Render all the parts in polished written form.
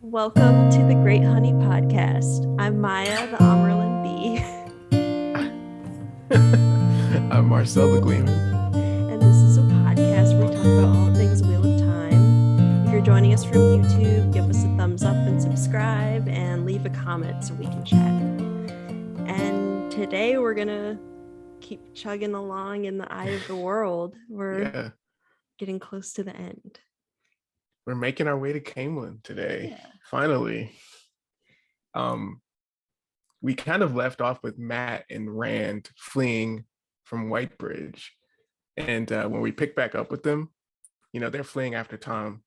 Welcome to the Great Honey Podcast. I'm Maya, the Amerlin Bee, I'm Marcelle the Gleeman. and this is a podcast where we talk about all things Wheel of Time. If you're joining us from YouTube, give us a thumbs up and subscribe, and leave a comment so we can chat. And today we're gonna keep chugging along in the eye of the world. We're Yeah, getting close to the end. we're making our way to Cainlan today. Yeah. Finally. Um, we kind of left off with Matt and Rand fleeing from Whitebridge. And when we pick back up with them, they're fleeing after Tom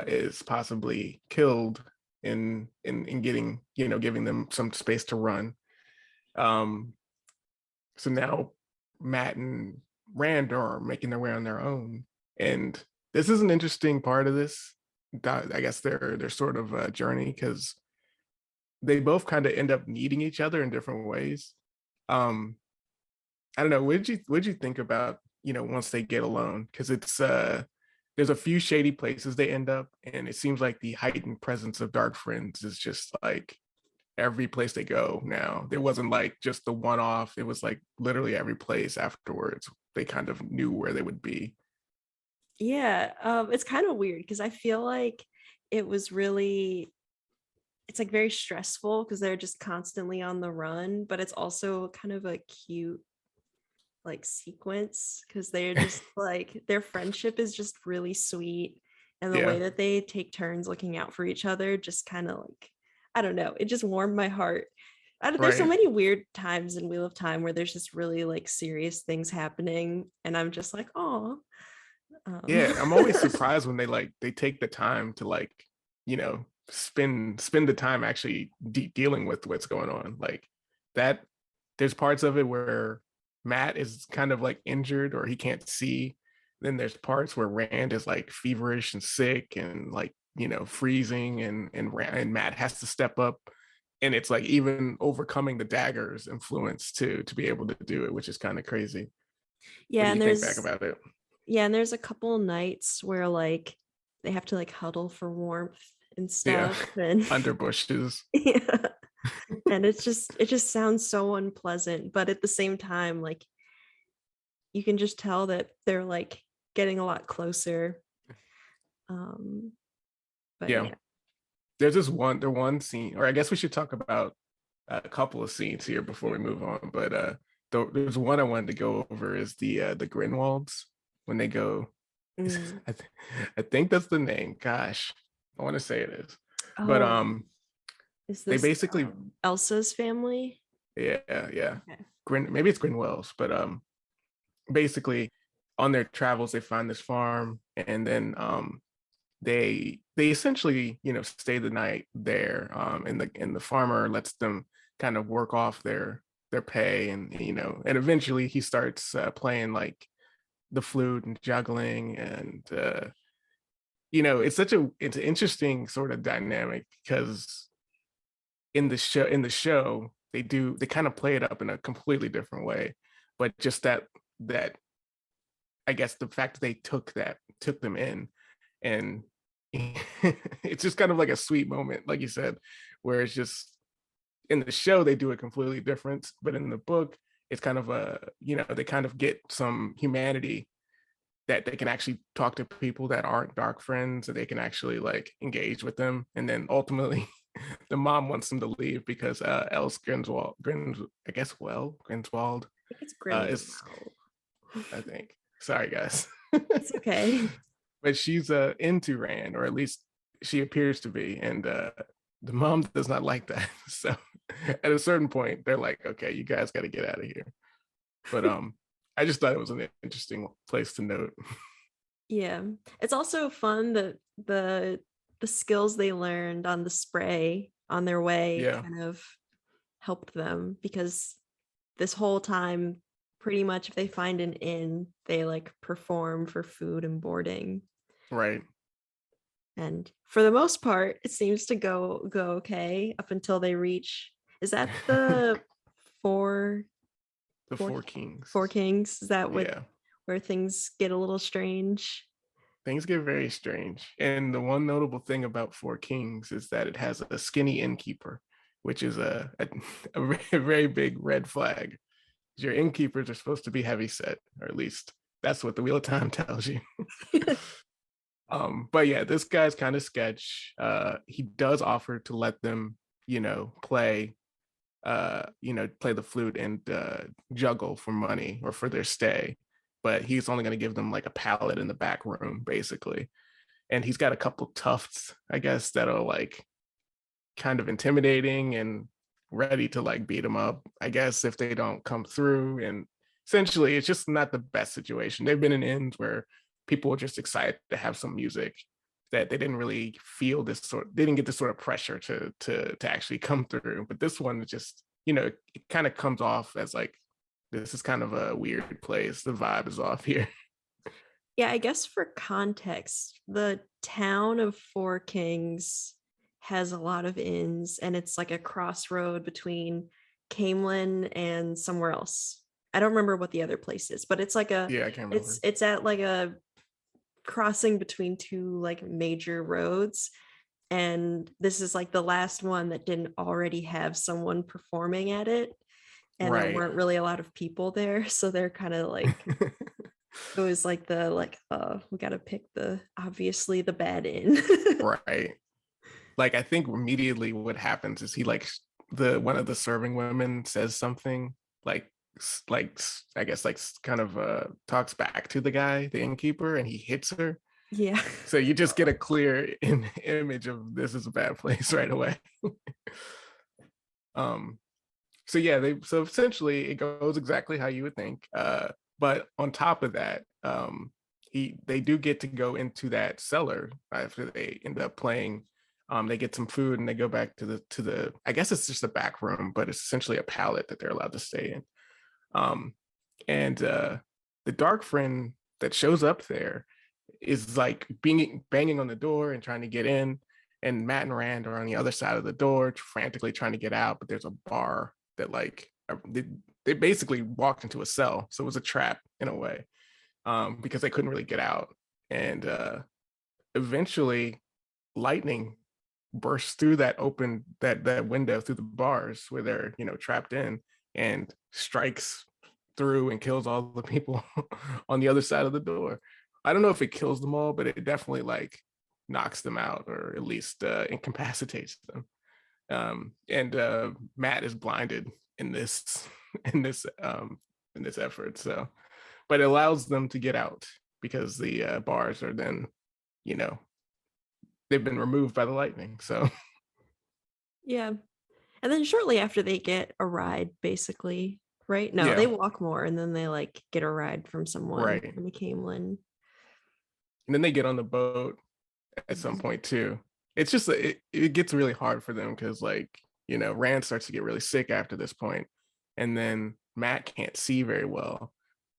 is possibly killed in getting, giving them some space to run. Um, so now Matt and Rand are making their way on their own. And this is an interesting part of this. I guess their sort of journey, because they both kind of end up needing each other in different ways. Um, I don't know. What did you think about once they get alone? Because it's there's a few shady places they end up, and it seems like the heightened presence of dark friends is just like every place they go now. There wasn't like just the one off. It was like literally every place afterwards. They kind of knew where they would be. Yeah, it's kind of weird because I feel like it was really it's like very stressful because they're just constantly on the run, but it's also kind of a cute like sequence because they're just like their friendship is just really sweet, and the Yeah, way that they take turns looking out for each other just kind of like, I don't know, it just warmed my heart. There's so right. many weird times in Wheel of Time where there's just really like serious things happening, and I'm just like, oh. Yeah, I'm always surprised when they take the time to spend the time actually dealing with what's going on. Like that, there's parts of it where Matt is kind of like injured or he can't see. Then there's parts where Rand is like feverish and sick and like freezing, and Matt has to step up, and it's like even overcoming the dagger's influence to be able to do it, which is kind of crazy. What yeah, do you and think back there's about it? yeah, and there's a couple nights where like they have to like huddle for warmth and Yeah, stuff, and under bushes. yeah, and it just sounds so unpleasant, but at the same time like you can just tell that they're like getting a lot closer. um but Yeah, yeah. there's one scene, or I guess we should talk about a couple of scenes here before we move on. But there's one I wanted to go over is the Grinwalds when they go. Mm. I, th- I think that's the name. Gosh, I want to say it is, but Oh, is they this basically, Elsa's family? yeah, Okay. Maybe it's Grinwells, but basically on their travels they find this farm, and then they essentially stay the night there, and the farmer lets them kind of work off their pay, and eventually he starts playing like the flute and juggling, and it's an interesting sort of dynamic because in the show they kind of play it up in a completely different way, but just that I guess the fact that they took them in, and it's just kind of like a sweet moment, like you said, where it's just in the show they do it completely different, but in the book it's kind of they kind of get some humanity, that they can actually talk to people that aren't dark friends, that they can actually like engage with them, and then ultimately the mom wants them to leave because Else I guess Grinswald I think it's is, Grindelwald. I think, sorry guys. It's okay. But she's into Rand, or at least she appears to be, and the mom does not like that. So at a certain point, they're like, "Okay, you guys got to get out of here." But I just thought it was an interesting place to note. Yeah, it's also fun that the skills they learned on the spray on their way Yeah, kind of helped them, because this whole time pretty much if they find an inn they like perform for food and boarding, right. and for the most part it seems to go okay up until they reach, is that the four The four Four Kings. four kings, is that what Yeah, where things get a little strange? things get very strange. And the one notable thing about Four Kings is that it has a skinny innkeeper, which is a very big red flag. Your innkeepers are supposed to be heavy set, or at least that's what the Wheel of Time tells you. But yeah, this guy's kind of sketch. He does offer to let them, play play the flute and juggle for money or for their stay, but he's only going to give them like a pallet in the back room basically. And he's got a couple tufts, I guess, that are like kind of intimidating and ready to like beat them up, I guess, if they don't come through. And essentially it's just not the best situation. They've been in inns where people were just excited to have some music, that they didn't really feel this sort, they didn't get this sort of pressure to actually come through. But this one is just, it kind of comes off as like, this is kind of a weird place. The vibe is off here. Yeah, I guess for context, the town of Four Kings has a lot of inns, and it's like a crossroad between Cainlan and somewhere else. I don't remember what the other place is, but it's like a Yeah, I can't it's remember. it's at like a crossing between two like major roads, and this is like the last one that didn't already have someone performing at it, and there Right. weren't really a lot of people there, so they're kind of like, it was like the like, we got to pick the obviously the bad inn. Right. Like I think immediately what happens is he like the one of the serving women says something like I guess like kind of talks back to the guy, the innkeeper, and he hits her. Yeah. So you just get a clear image of this is a bad place right away. um so yeah, so essentially it goes exactly how you would think. But on top of that, they do get to go into that cellar after they end up playing. They get some food and they go back to the I guess it's just a back room, but it's essentially a pallet that they're allowed to stay in. And the dark friend that shows up there is like banging on the door and trying to get in, and Matt and Rand are on the other side of the door frantically trying to get out, but there's a bar that like they basically walked into a cell, so it was a trap in a way, because they couldn't really get out. And eventually lightning bursts through that window through the bars where they're trapped in, and strikes through and kills all the people on the other side of the door. I don't know if it kills them all, but it definitely like knocks them out, or at least incapacitates them. And Matt is blinded in this in this in this effort. So, but it allows them to get out because the bars are then, you know, they've been removed by the lightning. So Yeah. And then shortly after they get a ride, basically, right? No, they yeah, walk more and then they like get a ride from someone right. from the Camelin. And then they get on the boat at some Mhm. point too. It's just it gets really hard for them because like Rand starts to get really sick after this point, and then Matt can't see very well.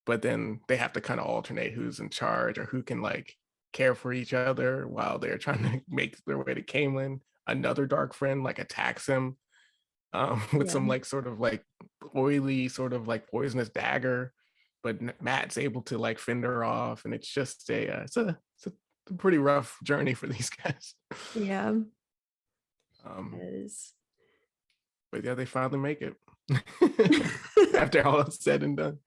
But then they have to kind of alternate who's in charge or who can like care for each other while they're trying to make their way to Cainlan. Another dark friend like attacks him with Yeah. some like sort of like oily sort of like poisonous dagger, but Matt's able to like fend her off, and it's just it's a pretty rough journey for these guys. Yeah. um, Is. but yeah, they finally make it. After all is said and done,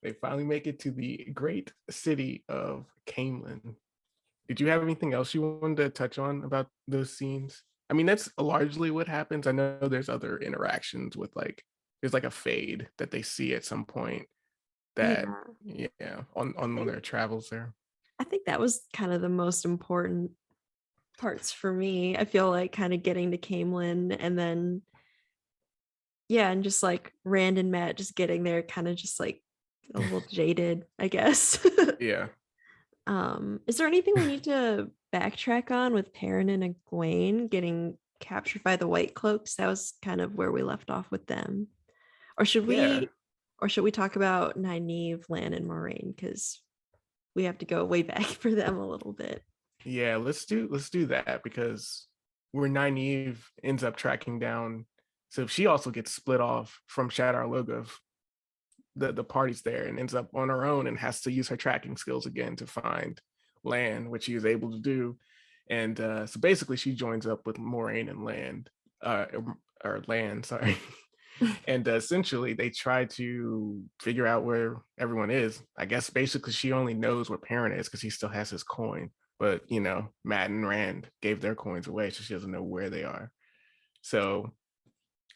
they finally make it to the great city of Cainlan. Did you have anything else you wanted to touch on about those scenes? I mean, that's largely what happens. I know there's other interactions with like there's like a fade that they see at some point that Yeah. yeah on I one of think their travels there. I think that was kind of the most important parts for me. I feel like kind of getting to Camelin, and then yeah, and just like Rand and Matt just getting there kind of just like a little jaded, I guess. Yeah. Is there anything we need to backtrack on with Perrin and Egwene getting captured by the White Cloaks? That was kind of where we left off with them. Or should Yeah. we talk about Nynaeve, Lan, and Moraine? Because we have to go way back for them a little bit. Yeah, let's do that because where Nynaeve ends up tracking down. So she also gets split off from Shadar Logoth, the party's there, and ends up on her own and has to use her tracking skills again to find land, which he is able to do. And so basically, she joins up with Moraine and uh, or Land, sorry. And essentially, they try to figure out where everyone is. I guess basically, she only knows where Perrin is because he still has his coin. But Matt and Rand gave their coins away, so she doesn't know where they are. So,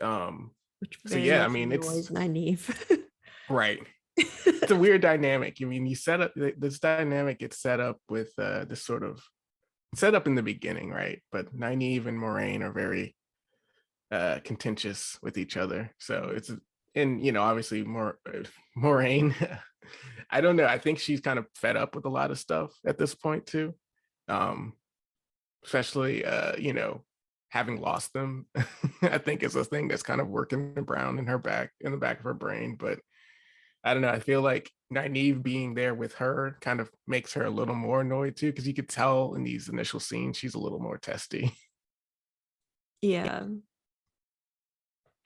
um, Which so very yeah, I much mean, it's annoys Nynaeve. right. It's a weird dynamic. I mean, you set up this dynamic gets set up with this sort of set up in the beginning, right? But Nynaeve and Moraine are very contentious with each other. So it's and obviously Moraine. I don't know. I think she's kind of fed up with a lot of stuff at this point too. Um, Especially having lost them. I think is a thing that's kind of working around in the back of her brain. But I don't know. I feel like Nynaeve being there with her kind of makes her a little more annoyed too, because you could tell in these initial scenes she's a little more testy. Yeah.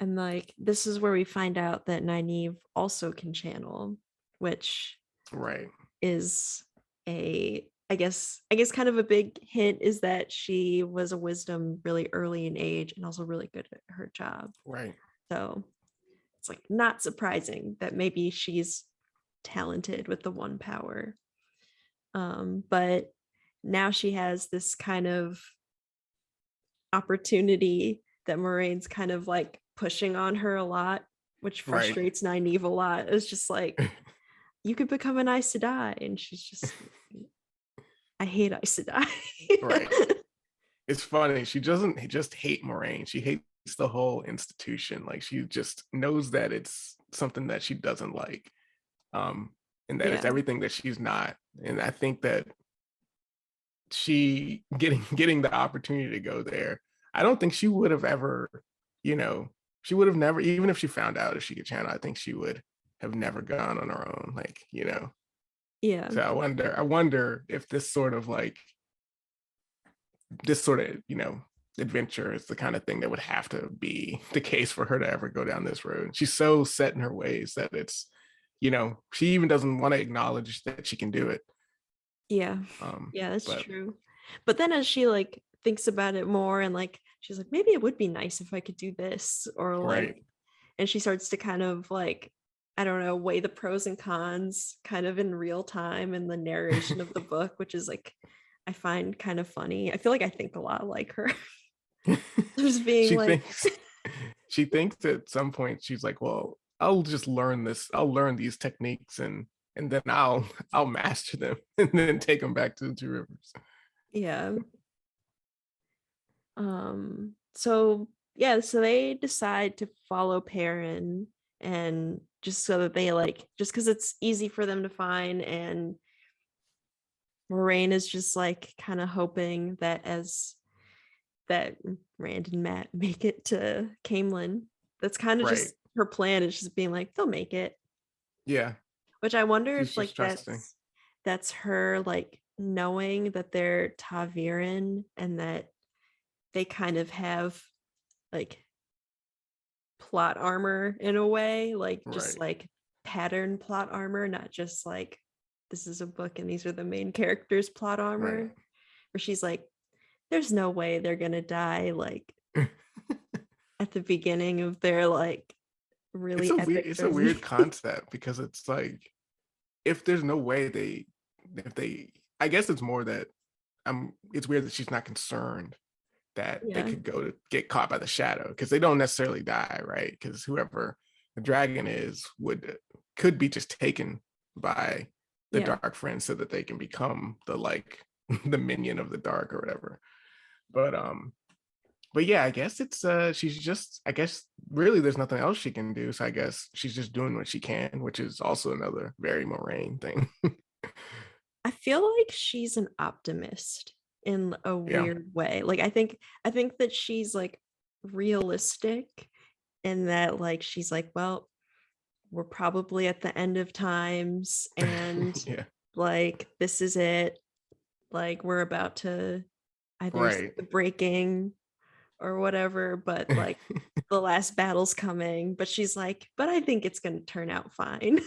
And like this is where we find out that Nynaeve also can channel, which Right. is I guess kind of a big hint is that she was a wisdom really early in age and also really good at her job. Right. So it's like not surprising that maybe she's talented with the one power. But now she has this kind of opportunity that Moraine's kind of like pushing on her a lot, which Right. frustrates Nynaeve a lot. It's just like, you could become an Aes Sedai. And she's just, I hate Aes Right. Sedai. It's funny. She doesn't just hate Moraine. She hates the whole institution. Like she just knows that it's something that she doesn't like. Um, and that it's Yeah. everything that she's not. And I think that she getting the opportunity to go there, I don't think she would have ever, she would have never, even if she found out if she could channel, I think she would have never gone on her own. Yeah. So I wonder if this sort of adventure is the kind of thing that would have to be the case for her to ever go down this road. She's so set in her ways that it's she even doesn't want to acknowledge that she can do it. Yeah. um Yeah, that's but true. But then as she like thinks about it more and like she's like, maybe it would be nice if I could do this, or right. like, and she starts to kind of like, I don't know, weigh the pros and cons kind of in real time in the narration of the book, which is like I find kind of funny. I feel like I think a lot like her. Just being she like, thinks she thinks at some point she's like, well, I'll just learn this. I'll learn these techniques and then I'll master them and then take them back to the Two Rivers. yeah. So yeah, so they decide to follow Perrin, and just so that they like, just because it's easy for them to find, and Moraine is just like kind of hoping that as that Rand and Matt make it to Cainlan. That's kind of Right. just her plan, is just being like, they'll make it. Yeah. Which I wonder She's if just like trusting. that's her like knowing that they're Taviran and that they kind of have like plot armor in a way, like just Right. like pattern plot armor, not just like this is a book and these are the main characters plot Right. armor. Where she's like, there's no way they're gonna die like at the beginning of their like really epic it's a journey. weird concept because it's like if there's no way if they I guess it's more that it's weird that she's not concerned that they Yeah, could go to get caught by the shadow because they don't necessarily die, right? Because whoever the dragon is could be just taken by the yeah. dark friends so that they can become the like the minion of the dark or whatever. But yeah, I guess it's she's just I guess really there's nothing else she can do. So I guess she's just doing what she can, which is also another very Moraine thing. I feel like she's an optimist in a Yeah. weird way. Like I think that she's like realistic in that like she's like, well, we're probably at the end of times and Yeah. like this is it. Like we're about to either see Right. the breaking or whatever, but like the last battle's coming. But she's like, but I think it's gonna turn out fine.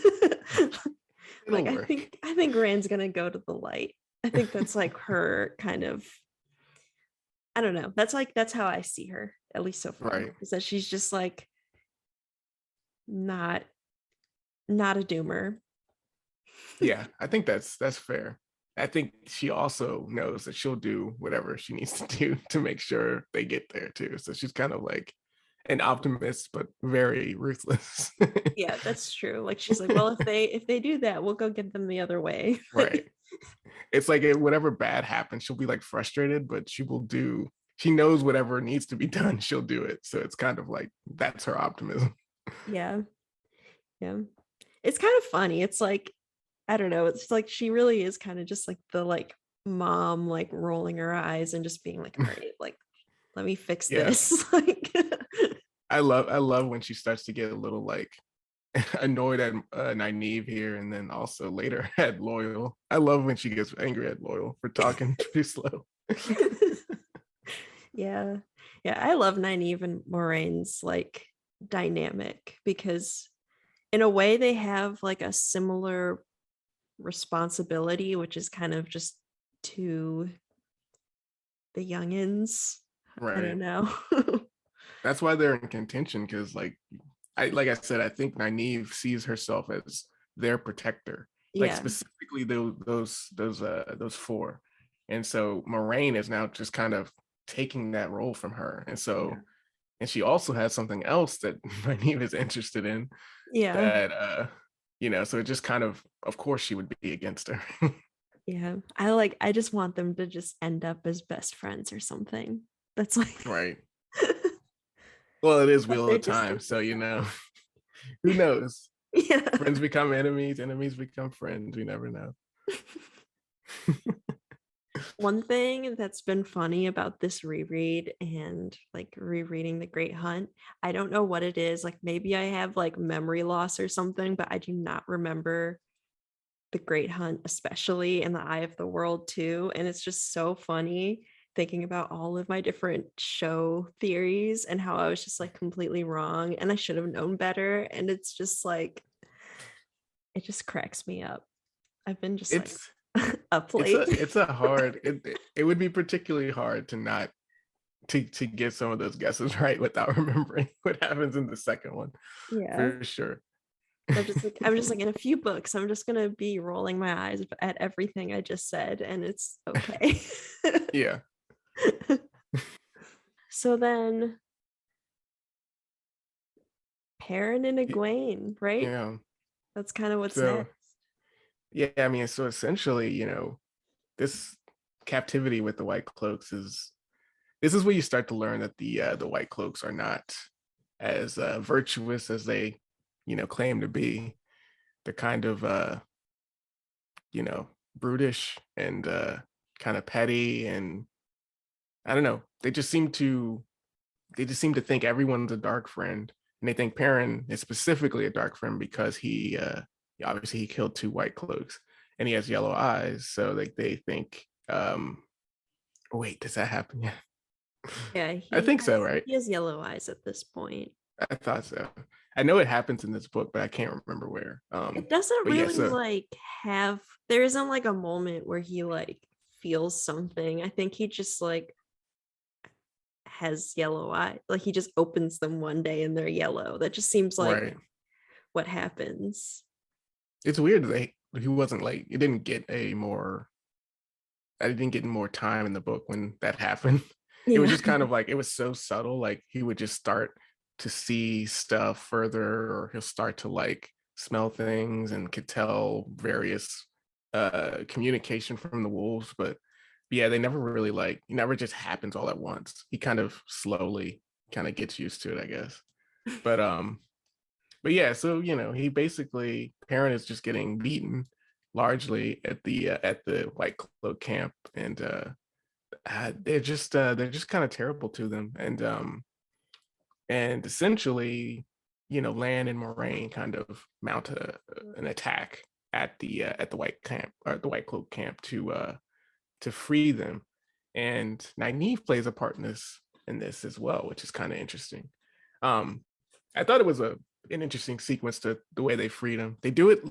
It'll Like work. I think Rand's gonna go to the light. I think that's like her kind of, I don't know. That's how I see her, at least so far. Right. Is that she's just like not not a doomer. Yeah, I think that's fair. I think she also knows that she'll do whatever she needs to do to make sure they get there too. So she's kind of like an optimist, but very ruthless. Yeah, that's true. Like she's like, well, if they do that, we'll go get them the other way. Right. It's like whatever bad happens, she'll be like frustrated, but she knows whatever needs to be done, she'll do it. So it's kind of like that's her optimism. Yeah. Yeah. It's kind of funny. It's like, I don't know, it's like she really is kind of just like the like mom, like rolling her eyes and just being like, all right, like let me fix Yeah. this. Like I love when she starts to get a little like annoyed at Nynaeve here, and then also later at Loyal. I love when she gets angry at Loyal for talking too slow. yeah. Yeah. I love Nynaeve and Moraine's like dynamic because in a way they have like a similar responsibility, which is kind of just to the youngins. I don't Right. know. That's why they're in contention because like I said, I think Nynaeve sees herself as their protector, like Yeah. specifically those four. And so Moraine is now just kind of taking that role from her. Yeah. And she also has something else that Nynaeve is interested in Yeah. that so it just kind of course she would be against her. Yeah. I just want them to just end up as best friends or something. That's like Right. Well, it is but Wheel they're of just Time, so who knows? yeah. Friends become enemies, enemies become friends. We never know. One thing that's been funny about this reread and like rereading The Great Hunt, I don't know what it is. Like maybe I have like memory loss or something, but I do not remember The Great Hunt, especially in The Eye of the World too. And it's just so funny thinking about all of my different show theories and how I was just like completely wrong and I should have known better. And it's just like, it just cracks me up. I've been just like it's up it's a late. it's a hard it would be particularly hard to not to get some of those guesses right without remembering what happens in the second one Yeah. for sure. I'm just like in a few books, I'm just gonna be rolling my eyes at everything I just said, and it's okay. Yeah. So then Perrin and Egwene, right? Yeah. That's kind of what's So next. yeah, I mean, so essentially, this captivity with the White Cloaks is this is where you start to learn that the White Cloaks are not as virtuous as they, claim to be. They're kind of brutish and kind of petty, and I don't know. They just seem to think everyone's a dark friend, and they think Perrin is specifically a dark friend because obviously he killed two White Cloaks and he has yellow eyes, so they think wait, does that happen? Yeah. Yeah, I he think so, has right? he has yellow eyes at this point. I thought so. I know it happens in this book, but I can't remember where. It doesn't But yeah, really so like have there isn't like a moment where he like feels something. I think he just like has yellow eye. Like he just opens them one day and they're yellow. That just seems like right. what happens. It's weird that he wasn't like it didn't get a more I didn't get more time in the book when that happened. It was Yeah. just kind of like it was so subtle. Like he would just start to see stuff further, or he'll start to like smell things and could tell various communication from the wolves. But yeah, they never really like it never just happens all at once. He kind of slowly kind of gets used to it, I guess. But yeah, so he basically Perrin is just getting beaten largely at the White Cloak camp, and they're just kind of terrible to them, and essentially, Lan and Moraine kind of mount an attack at the White camp or the White Cloak camp to free them, and Nynaeve plays a part in this as well, which is kind of interesting. Um, I thought it was an interesting sequence to the way they freed him. They do it,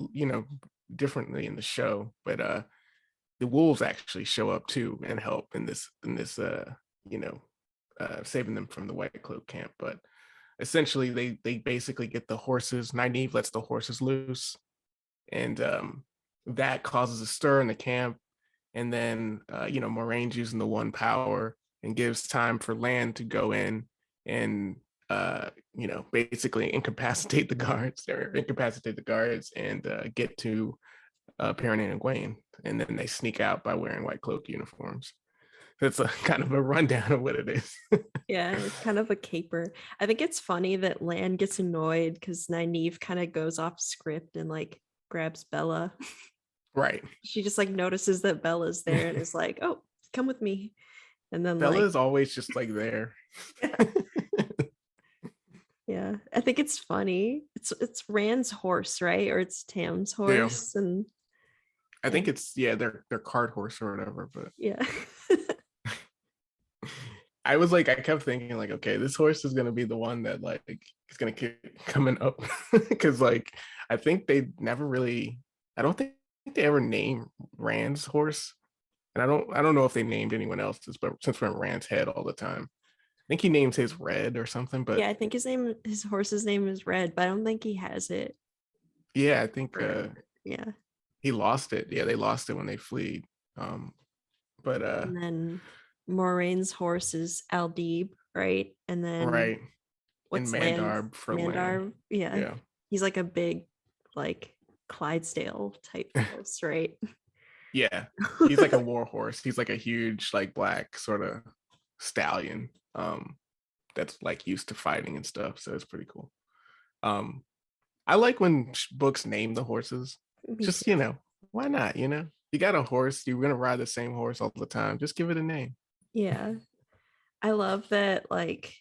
differently in the show, but the wolves actually show up too and help in this you know saving them from the White Cloak camp. But essentially, they basically get the horses. Nynaeve lets the horses loose, and that causes a stir in the camp. And then Moraine's using the one power and gives time for Lan to go in and basically incapacitate the guards or incapacitate the guards and get to Perrin and Egwene, and then they sneak out by wearing white cloak uniforms. That's a kind of a rundown of what it is. Yeah, it's kind of a caper. I think it's funny that Lan gets annoyed because Nynaeve kind of goes off script and like grabs Bella. Right. She just like notices that Bella's there and is like, "Oh, come with me." And then Bella like, is always just like there. yeah, yeah. I think it's funny. It's Rand's horse, right? Or it's Tam's Yeah. horse, and I yeah, think it's their cart horse or whatever, but yeah. I kept thinking like, okay, this horse is gonna be the one that like is gonna keep coming up because like I think they never really, I don't think they ever name Rand's horse, and I don't know if they named anyone else's, but since we're in Rand's head all the time, I think he names his Red or something. But Yeah, I think his horse's name is Red, but I don't think he has it. yeah, I think Or yeah. he lost it. Yeah, they lost it when they fled. Um, but And then Moraine's horse is Aldib, right? And then right, and what's Land's Mandarb for Lan. Mandar? Yeah. Yeah. He's like a big, like Clydesdale type horse, right? Yeah, he's like a war horse. He's like a huge, like black sort of stallion. That's like used to fighting and stuff. So it's pretty cool. Um, I like when books name the horses. Me Just too. why not? You got a horse. You're gonna ride the same horse all the time. Just give it a name. Yeah. I love that like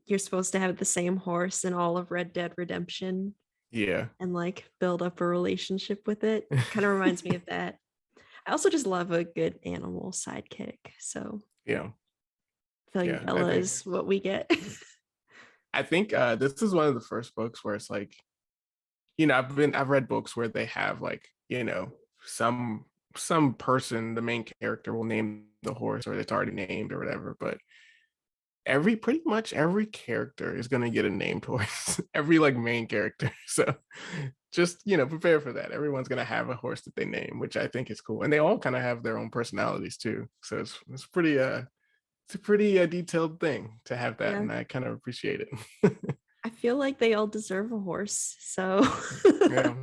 you're supposed to have the same horse in all of Red Dead Redemption Yeah. and like build up a relationship with it. Kind of reminds me of that. I also just love a good animal sidekick. So Yeah. I feel like Yeah. I Bella think. is what we get. I think this is one of the first books where it's like, I've read books where they have like, some person, the main character will name the horse or it's already named or whatever, but pretty much every character is gonna get a named horse. Every like main character. So just prepare for that. Everyone's gonna have a horse that they name, which I think is cool. And they all kind of have their own personalities too. So it's a pretty detailed thing to have that, Yeah. and I kind of appreciate it. I feel like they all deserve a horse. So Yeah.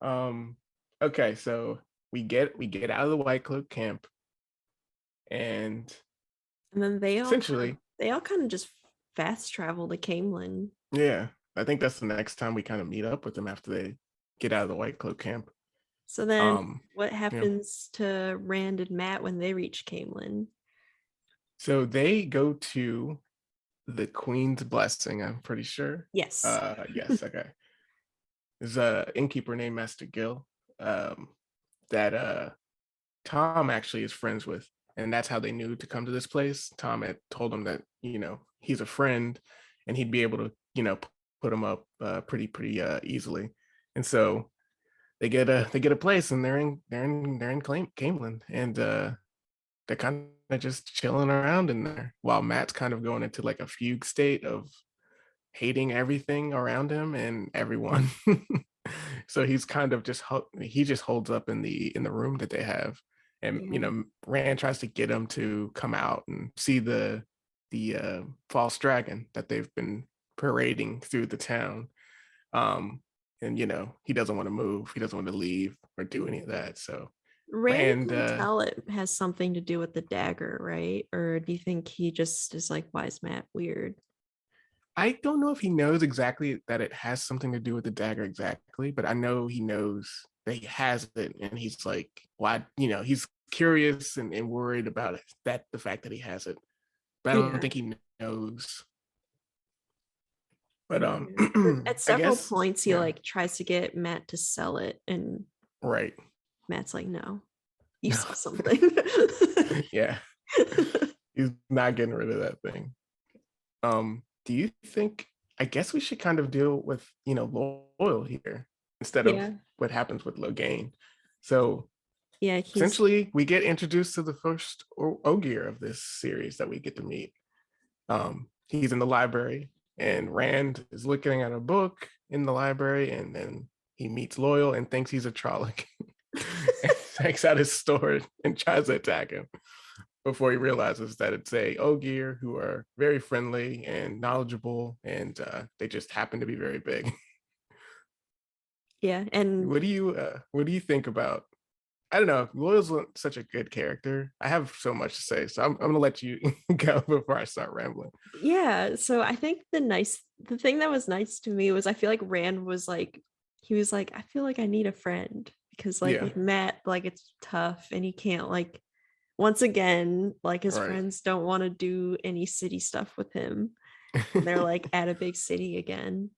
um okay, so we get out of the White Cloak camp, and and then essentially, they all kind of just fast travel to Cainlan. yeah, I think that's the next time we kind of meet up with them after they get out of the White Cloak camp. So then um what yeah, happens to Rand and Matt when they reach Cainlan? so they go to the Queen's blessing, I'm pretty sure. Yes. Yes, okay. There's a innkeeper named Master Gill, that Tom actually is friends with, and that's how they knew to come to this place. Tom had told him that he's a friend, and he'd be able to put him up pretty easily, and so they get a place, and they're in Cainlan, and they're kind of just chilling around in there while Matt's kind of going into like a fugue state of hating everything around him and everyone. So he's kind of he just holds up in the room that they have, and Yeah. Rand tries to get him to come out and see the false dragon that they've been parading through the town. And he doesn't want to move, he doesn't want to leave or do any of that. So Rand Rand, can tell it has something to do with the dagger, right? Or do you think he just is like, why is Matt weird? I don't know if he knows exactly that it has something to do with the dagger exactly, but I know he knows that he has it, and he's like, why? He's curious and worried about it, that the fact that he has it, but I don't Yeah. think he knows. But Yeah. At I several guess, points, he yeah, like tries to get Matt to sell it, and right. Matt's like, no, you No, saw something. yeah, he's not getting rid of that thing. Do you think? I guess we should kind of deal with Loyal here. instead of Yeah. what happens with Logain. So Yeah, he's essentially, we get introduced to the first Ogier of this series that we get to meet. He's in the library, and Rand is looking at a book in the library, and then he meets Loyal and thinks he's a Trolloc, and takes out his sword and tries to attack him before he realizes that it's a Ogier who are very friendly and knowledgeable, and they just happen to be very big. yeah, and What do you think about? I don't know. Loyal's such a good character. I have so much to say, so I'm gonna let you go before I start rambling. yeah, so I think the thing that was nice to me was I feel like Rand was like he was like, I feel like I need a friend because like Yeah, with Matt, like it's tough and he can't like once again, like his right. friends don't want to do any city stuff with him. And they're like at a big city again.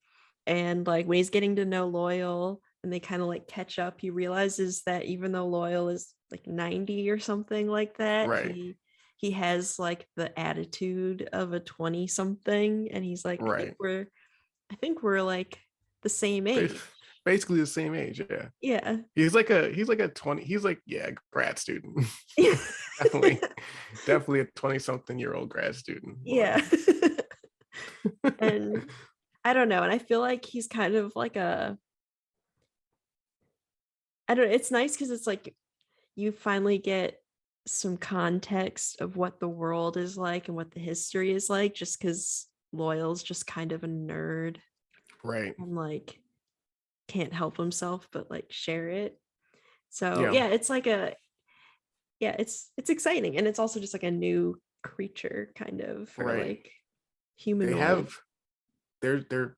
And like when he's getting to know Loyal and they kind of like catch up, he realizes that even though Loyal is like 90 or something like that, Right, he has like the attitude of a 20 something. And he's like, right. I think we're like the same age. Basically the same age. Yeah, Yeah. he's like a 20. He's like, yeah, grad student. definitely, definitely a 20-something-year-old grad student. Yeah. And I don't know. And I feel like he's kind of like I don't know, it's nice because it's like you finally get some context of what the world is like and what the history is like, just because Loyal's just kind of a nerd Right. and like can't help himself but like share it. So Yeah. yeah, it's like a yeah, it's exciting. And it's also just like a new creature kind of or Right. like They humanoid. have they're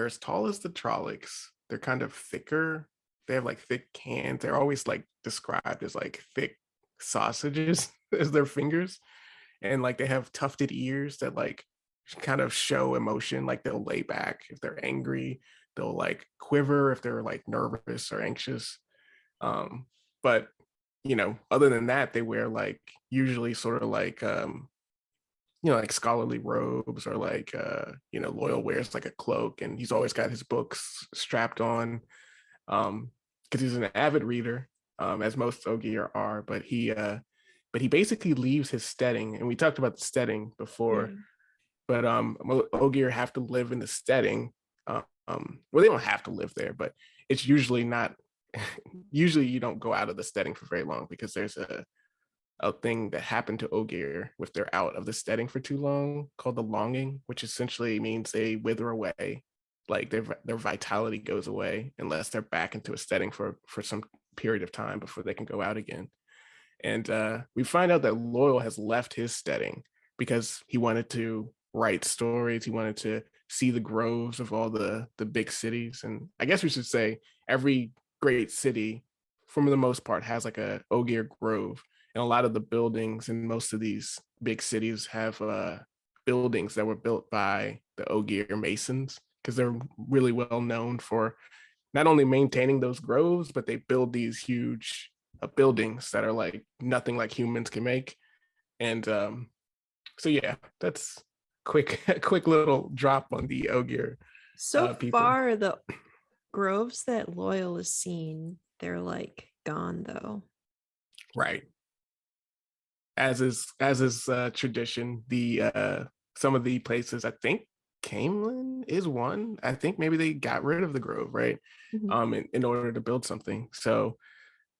as tall as the Trollocs. They're kind of thicker. They have like thick hands. They're always like described as like thick sausages as their fingers. And like they have tufted ears that like kind of show emotion. Like they'll lay back if they're angry. They'll like quiver if they're like nervous or anxious. Um, but other than that, they wear like usually sort of like like scholarly robes or like Loyal wears like a cloak and he's always got his books strapped on because he's an avid reader, as most Ogier are, but he basically leaves his steading, and we talked about the steading before, Yeah. but Ogier have to live in the steading. Well, they don't have to live there, but it's usually not. Usually, you don't go out of the steading for very long because there's a thing that happened to Ogier if they're out of the steading for too long called the longing, which essentially means they wither away, like their vitality goes away unless they're back into a steading for some period of time before they can go out again. And we find out that Loyal has left his steading because he wanted to write stories. He wanted to see the groves of all the big cities. And I guess we should say every great city, for the most part, has like a Ogier grove. And a lot of the buildings in most of these big cities have buildings that were built by the Ogier masons because they're really well known for not only maintaining those groves, but they build these huge buildings that are like nothing like humans can make. And so yeah, that's quick quick little drop on the Ogier So people. far the groves that Loyal has seen, they're like gone though. Right. As is tradition, the some of the places, I think Cainlan is one. I think maybe they got rid of the grove, right? Mhm. In order to build something. So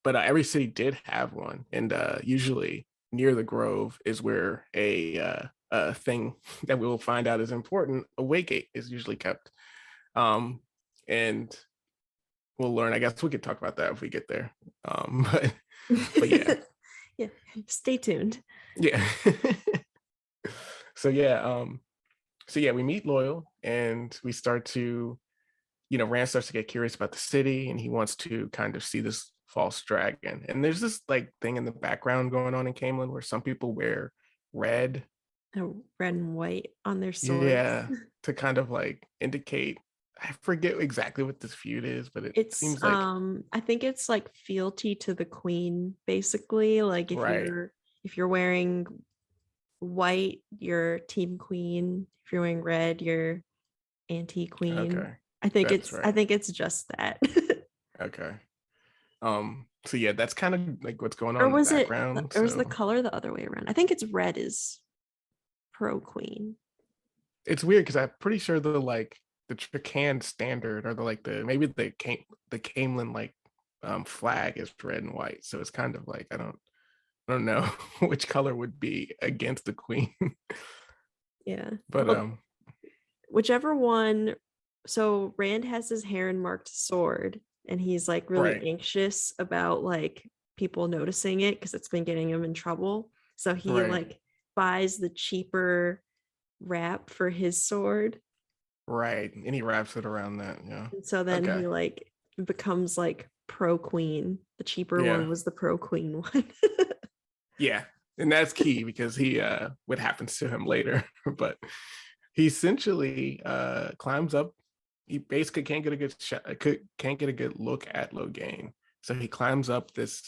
but every city did have one, and usually near the grove is where a thing that we will find out is important. A waygate is usually kept, and we'll learn. I guess we could talk about that if we get there. But yeah, Yeah, stay tuned. yeah. so yeah, we meet Loyal, and we start to Rand starts to get curious about the city and he wants to kind of see this false dragon. And there's this like thing in the background going on in Camelin where some people wear red, Red and white on their swords. yeah, to kind of like indicate. I forget exactly what this feud is, but it It's seems like I think it's like fealty to the queen basically. Like right. if you're wearing white, you're team queen. If you're wearing red, you're anti queen. Okay, that's I right. think it's just that. Okay. So yeah, that's kind of like what's going on Or in the was it background. or was the So color the other way around? I think it's red is pro queen. it's weird because I'm pretty sure the Tracan standard or the maybe the Cainlan flag is red and white. So it's kind of like I don't know which color would be against the queen. Yeah. But Well, whichever one. So Rand has his Heron marked sword, and he's like really right, anxious about like people noticing it because it's been getting him in trouble. So he right, like buys the cheaper wrap for his sword. right. And he wraps it around that. Yeah. And so then Okay. he like becomes like pro queen. The cheaper one Yeah. was the pro queen one. Yeah. And that's key because he what happens to him later. But he essentially climbs up. He basically can't get a good shot, can't get a good look at Logain. So he climbs up this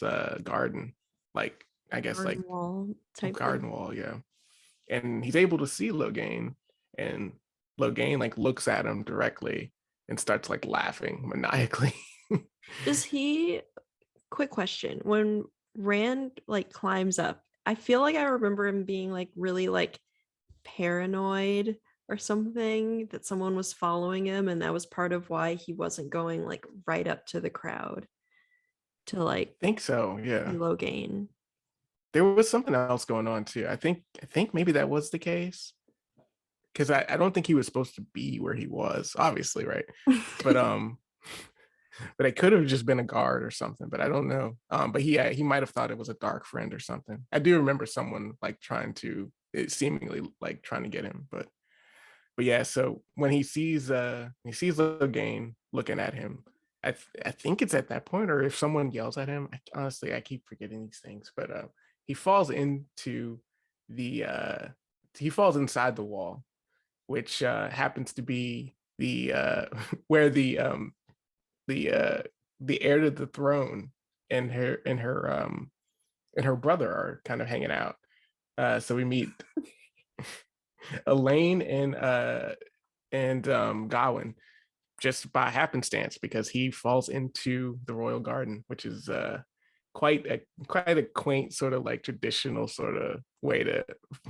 garden, like I guess Garden like wall type thing. garden wall, yeah. And he's able to see Logain, and Logain like looks at him directly and starts like laughing maniacally. Does he quick question. When Rand like climbs up, I feel like I remember him being like really like paranoid or something that someone was following him, and that was part of why he wasn't going like right up to the crowd to like Think so, see yeah. Logain. There was something else going on too. I think maybe that was the case because I don't think he was supposed to be where he was, obviously, right? But but it could have just been a guard or something, but I don't know. But he might have thought it was a dark friend or something. I do remember someone like trying to seemingly like trying to get him, but yeah. So when he sees Logain looking at him, I think it's at that point, or if someone yells at him. Honestly, I keep forgetting these things, but he falls into the he falls inside the wall, which happens to be the where the uh the heir to the throne and her brother are kind of hanging out. So we meet Elaine and Gawain just by happenstance because he falls into the royal garden, which is quite a quaint sort of like traditional sort of way to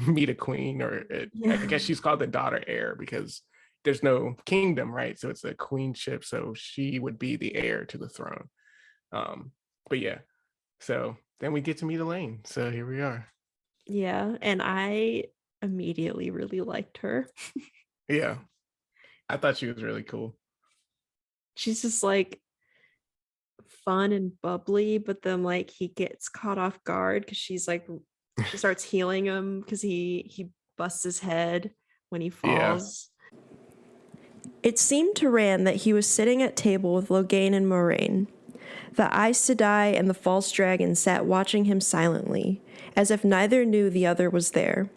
meet a queen, or I Yeah. guess she's called the daughter heir because there's no kingdom, right? So it's a queenship, so she would be the heir to the throne. Um, but yeah, so then we get to meet Elaine. So here we are. Yeah. And I immediately really liked her. Yeah, I thought she was really cool. She's just like fun and bubbly, but then like he gets caught off guard because she's like she starts healing him because he busts his head when he Yeah, falls. It seemed to Rand that he was sitting at table with Logain and Moraine. The Aes Sedai and the false dragon sat watching him silently, as if neither knew the other was there.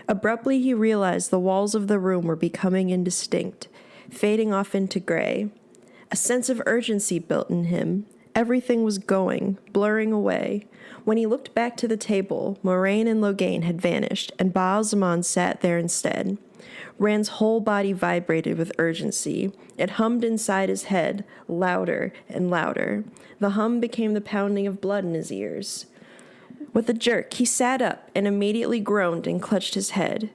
Abruptly he realized the walls of the room were becoming indistinct, fading off into gray. A sense of urgency built in him. Everything was going, blurring away. When he looked back to the table, Moraine and Logain had vanished, and Baal-Zaman sat there instead. Rand's whole body vibrated with urgency. It hummed inside his head, louder and louder. The hum became the pounding of blood in his ears. With a jerk, he sat up and immediately groaned and clutched his head.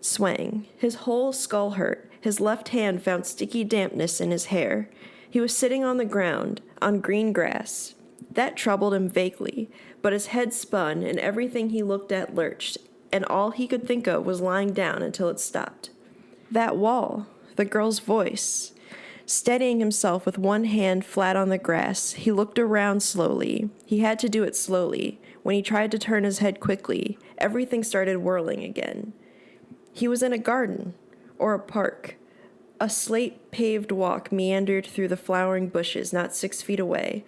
Swaying. His whole skull hurt. His left hand found sticky dampness in his hair. He was sitting on the ground, on green grass. That troubled him vaguely, but his head spun and everything he looked at lurched, and all he could think of was lying down until it stopped. That wall, the girl's voice. Steadying himself with one hand flat on the grass, he looked around slowly. He had to do it slowly. When he tried to turn his head quickly, everything started whirling again. He was in a garden, or a park. A slate-paved walk meandered through the flowering bushes not 6 feet away,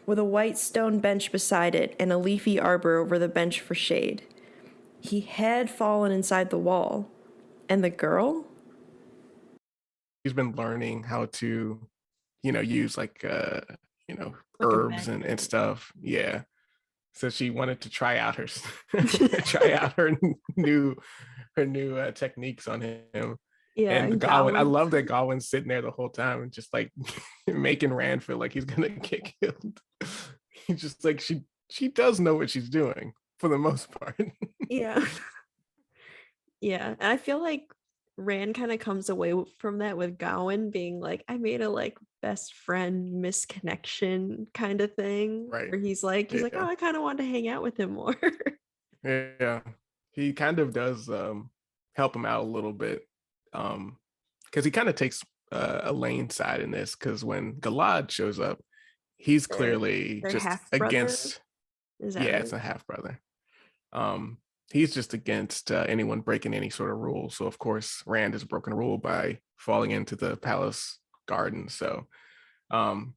with a white stone bench beside it and a leafy arbor over the bench for shade. He had fallen inside the wall. And the girl? he's been learning how to, use like Like a herbs and magnet. stuff. Yeah. So she wanted to try out her try out her new techniques on him. Yeah, And and Gawain, I Gowan. love that Gawain's sitting there the whole time and just like making Rand feel like he's gonna get killed. He's just like she does know what she's doing for the most part. Yeah. Yeah. And I feel like Rand kind of comes away from that with Gowan being like, I made a like best friend misconnection kind of thing Right. where he's like, oh, Yeah. I kind of want to hang out with him more. Yeah. He kind of does help him out a little bit. Because he kind of takes Elaine's side in this, because when Galad shows up, he's their clearly their just half brother. against, Is that yeah, it's right? a half brother. Um, he's just against anyone breaking any sort of rule. So of course, Rand has broken a rule by falling into the palace garden. Um,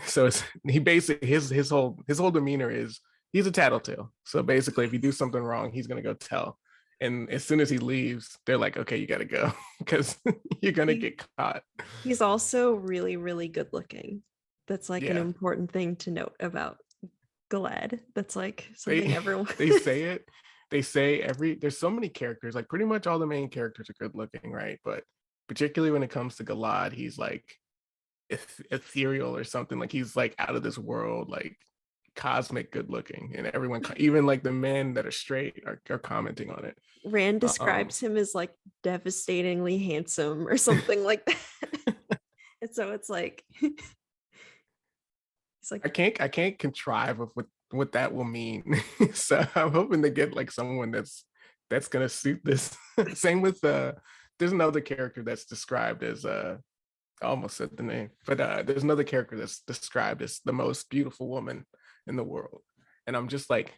so it's he basically his whole demeanor is he's a tattletale. So basically, if you do something wrong, he's gonna go tell. And as soon as he leaves, they're like, okay, you gotta go because you're gonna He get caught. he's also really, really good looking. That's like an Yeah. important thing to note about Glad. That's like something They everyone they say it. They say there's so many characters, like pretty much all the main characters are good looking, right? But particularly when it comes to Galad, he's like ethereal or something. Like he's like out of this world, like cosmic good looking, and everyone, even like the men that are straight, are commenting on it. Rand Um, describes him as like devastatingly handsome or something like that. And so it's like he's like I can't contrive of what that will mean. So I'm hoping to get like someone that's gonna suit this. Same with there's another character that's described as I almost said the name, but there's another character that's described as the most beautiful woman in the world. And I'm just like,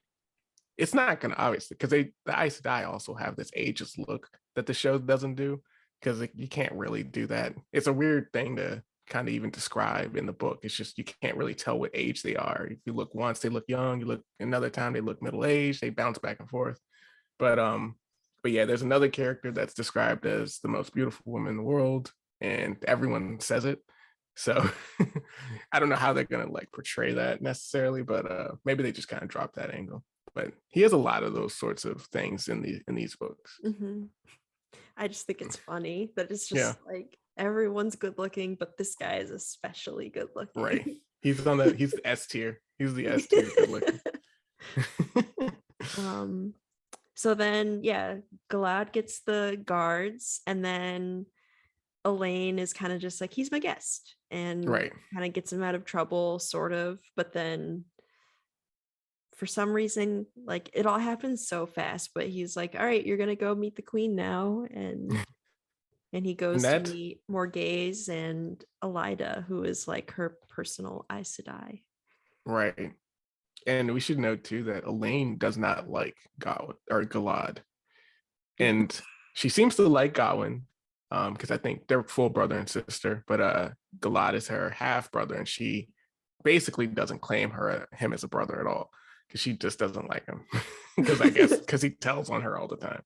it's not gonna, obviously, because the Aes Sedai also have this ageless look that the show doesn't do, because you can't really do that. It's a weird thing to kind of even describe in the book. It's just you can't really tell what age they are. If you look once, they look young. You look another time, they look middle aged. They bounce back and forth. But yeah, there's another character that's described as the most beautiful woman in the world, and everyone says it. So I don't know how they're gonna like portray that necessarily, but maybe they just kind of drop that angle. But he has a lot of those sorts of things in these books. mhm. I just think it's funny that it's Yeah, just like everyone's good looking, but this guy is especially good right. looking. He's S tier. He's the S tier good looking. um so then yeah, Galad gets the guards and then Elaine is kind of just like he's my guest and Right. kind of gets him out of trouble sort of, but then for some reason like it all happens so fast, but he's like, all right, you're gonna go meet the queen now, and he And goes to that meet Morghese and Elida, who is like her personal Aes Sedai. right. And we should note too that Elaine does not like Gawain or Galad. Mhm. And she seems to like Gawain, because I think they're full brother and sister, but Galad is her half brother, and she basically doesn't claim him as a brother at all, because she just doesn't like him. Because I guess because he tells on her all the time.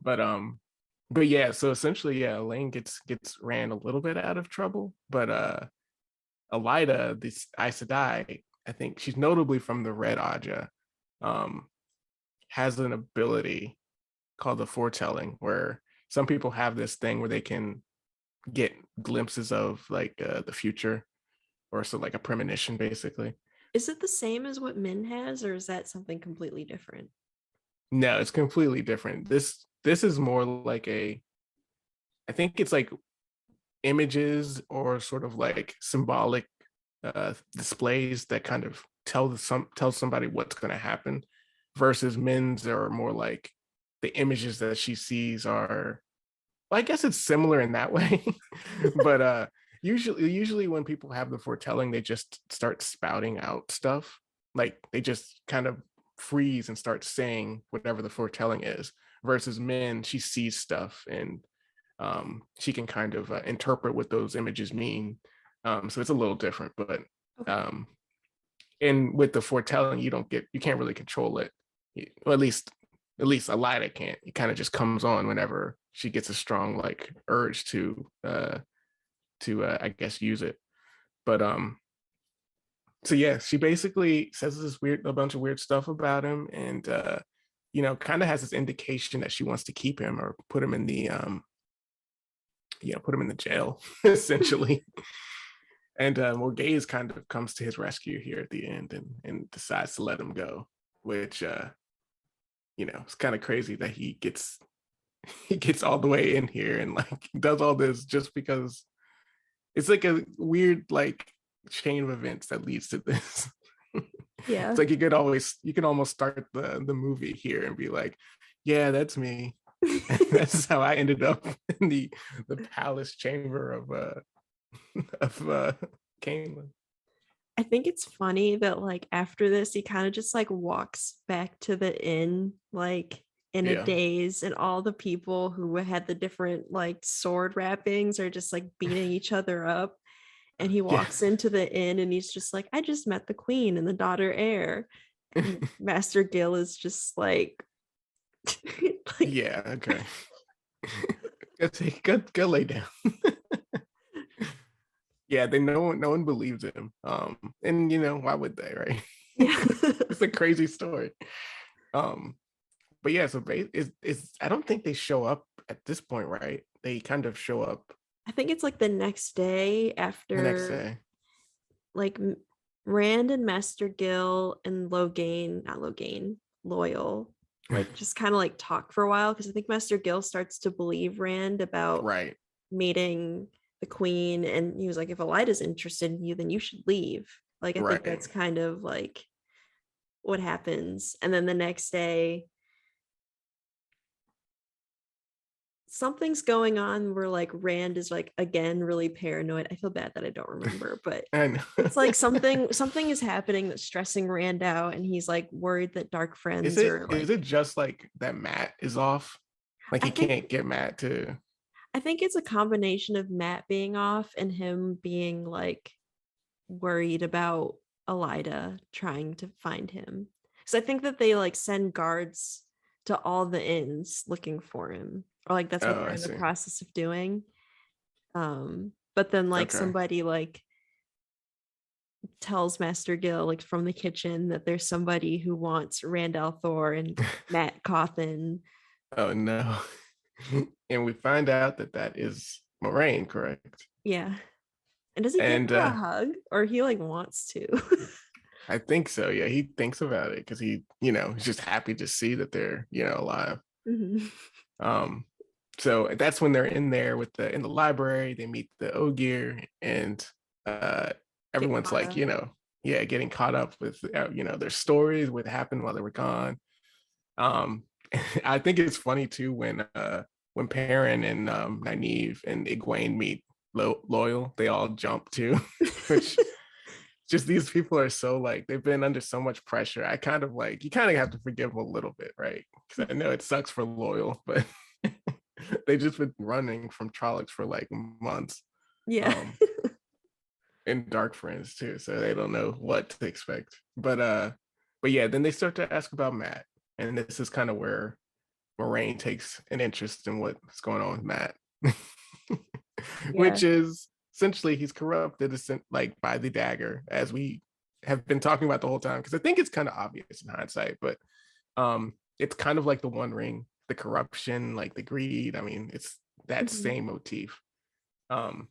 But yeah, so essentially, yeah, Elaine gets ran a little bit out of trouble, but Elida, this Aes Sedai, I think she's notably from the Red Aja, um, has an ability called the foretelling, where some people have this thing where they can get glimpses of like the future, or so like a premonition basically. Is it the same as what Min has, or is that something completely different? No, it's completely different. This is more like I think it's like images or sort of like symbolic displays that kind of tell somebody what's going to happen, versus Min's are more like the images that she sees are, well, I guess it's similar in that way. But usually when people have the foretelling, they just start spouting out stuff. Like they just kind of freeze and start saying whatever the foretelling is. Versus Min, she sees stuff, and she can kind of interpret what those images mean. So it's a little different, but Okay. um, and with the foretelling, you can't really control it. Well, at least Elida can't. It kind of just comes on whenever she gets a strong like urge to I guess use it. But so yeah, she basically says a bunch of weird stuff about him, and kind of has this indication that she wants to keep him or put him in the put him in the jail essentially. And Morgaze kind of comes to his rescue here at the end and decides to let him go, which it's kind of crazy that he gets all the way in here and like does all this just because it's like a weird like chain of events that leads to this. It's Yeah. like you can almost start the movie here and be like, yeah, that's me. And that's how I ended up in the palace chamber of Cainlan. I think it's funny that like after this he kind of just like walks back to the inn like in a Yeah. daze, and all the people who had the different like sword wrappings are just like beating each other up, and he Yeah. walks into the inn and he's just like, I just met the queen and the daughter heir, and Master Gil is just like like Yeah, okay. Go lay down. Yeah, they no one believes him. And why would they, right? yeah. It's a crazy story. Um, but yeah, so is I don't think they show up at this point, right? They kind of show up I think it's like the next day the next after day. like Rand and Master Gill and Logain, not Logain, Loyal, like just kind of like talk for a while, because I think Master Gill starts to believe Rand about Right, meeting the queen, and he was like, if Elida's interested in you, then you should leave. Like I think right. that's kind of like what happens. And then the next day something's going on where like Rand is like again really paranoid. I feel bad that I don't remember, but I know. it's like something is happening that's stressing Rand out, and he's like worried that dark Is friends it are is like it just like that Matt is off? Like I he think can't get Matt to I think it's a combination of Matt being off and him being like worried about Elida trying to find him. Because I think that they like send guards to all the inns looking for him. Or like that's what Oh, they're I in the see. process of doing. But then like Okay. somebody like tells Master Gill like from the kitchen that there's somebody who wants Rand al'Thor and Matt Cawthon. Oh no. And we find out that that is Moraine, correct? Yeah. And does he give And her a hug, or he like wants to? I think so. Yeah, he thinks about it because he's just happy to see that they're, alive. Mhm. Um, so that's when they're in there in the library. They meet the Ogier, and uh, Get everyone's caught like, up. yeah, getting caught up with their stories, what happened while they were gone. Um, I think it's funny too when Perrin and Nynaeve and Egwene meet Loyal, they all jump too, which just these people are so like they've been under so much pressure. I kind of like you kind of have to forgive them a little bit, right? Because I know it sucks for Loyal, but they just been running from Trollocs for like months. Yeah. Um, and Dark Friends too, so they don't know what to expect. But yeah, then they start to ask about Matt, and this is kind of where Moraine takes an interest in what's going on with Matt, Yeah. which is essentially he's corrupted like by the dagger, as we have been talking about the whole time. Because I think it's kind of obvious in hindsight, but it's kind of like the One Ring, the corruption, like the greed. I mean, it's that Mhm. same motif. Um,